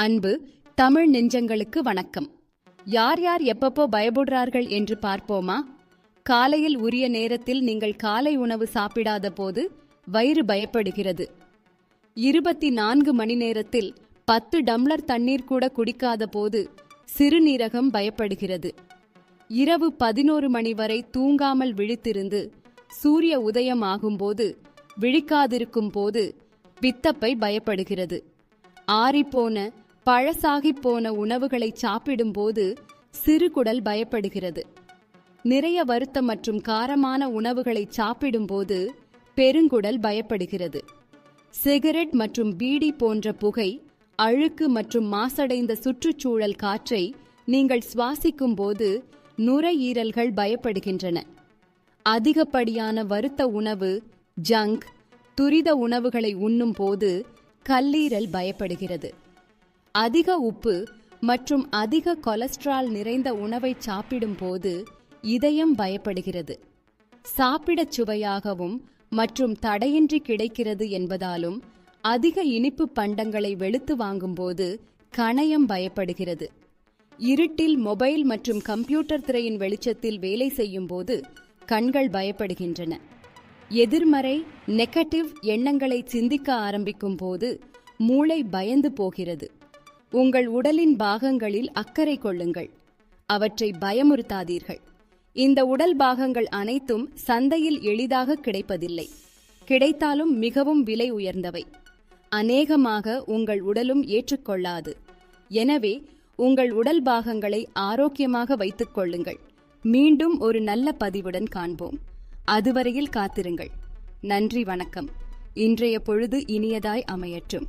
அன்பு தமிழ் நெஞ்சங்களுக்கு வணக்கம். யார் யார் எப்பப்போ பயப்படுறார்கள் என்று பார்ப்போமா? காலையில் உரிய நேரத்தில் நீங்கள் காலை உணவு சாப்பிடாத போது வயிறு பயப்படுகிறது. 24 மணி நேரத்தில் 10 டம்ளர் தண்ணீர் கூட குடிக்காத போது சிறுநீரகம் பயப்படுகிறது. இரவு 11 மணி வரை தூங்காமல் விழித்திருந்து சூரிய உதயம் ஆகும்போது விழிக்காதிருக்கும் போது பித்தப்பை பயப்படுகிறது. ஆறிப்போன பழசாகிப்போன உணவுகளை சாப்பிடும்போது சிறுகுடல் பயப்படுகிறது. நிறைய வறுத்த மற்றும் காரமான உணவுகளை சாப்பிடும்போது பெருங்குடல் பயப்படுகிறது. சிகரெட் மற்றும் பீடி போன்ற புகை, அழுக்கு மற்றும் மாசடைந்த சுற்றுச்சூழல் காற்றை நீங்கள் சுவாசிக்கும் போது நுரையீரல்கள் பயப்படுகின்றன. அதிகப்படியான வறுத்த உணவு, ஜங்க், துரித உணவுகளை உண்ணும் போது கல்லீரல் பயப்படுகிறது. அதிக உப்பு மற்றும் அதிக கொலஸ்ட்ரால் நிறைந்த உணவை சாப்பிடும் போது இதயம் பயப்படுகிறது. சாப்பிடச் சுவையாகவும் மற்றும் தடையின்றி கிடைக்கிறது என்பதாலும் அதிக இனிப்பு பண்டங்களை வெளுத்து வாங்கும்போது கணையம் பயப்படுகிறது. இருட்டில் மொபைல் மற்றும் கம்ப்யூட்டர் திரையின் வெளிச்சத்தில் வேலை செய்யும் போது கண்கள் பயப்படுகின்றன. எதிர்மறை நெகட்டிவ் எண்ணங்களை சிந்திக்க ஆரம்பிக்கும் போது மூளை பயந்து போகிறது. உங்கள் உடலின் பாகங்களில் அக்கறை கொள்ளுங்கள், அவற்றை பயமுறுத்தாதீர்கள். இந்த உடல் பாகங்கள் அனைத்தும் சந்தையில் எளிதாக கிடைப்பதில்லை. கிடைத்தாலும் மிகவும் விலை உயர்ந்தவை. அநேகமாக உங்கள் உடலும் ஏற்றுக்கொள்ளாது. எனவே உங்கள் உடல் பாகங்களை ஆரோக்கியமாக வைத்துக் கொள்ளுங்கள். மீண்டும் ஒரு நல்ல பதிவுடன் காண்போம். அதுவரையில் காத்திருங்கள். நன்றி, வணக்கம். இன்றைய பொழுது இனியதாய் அமையட்டும்.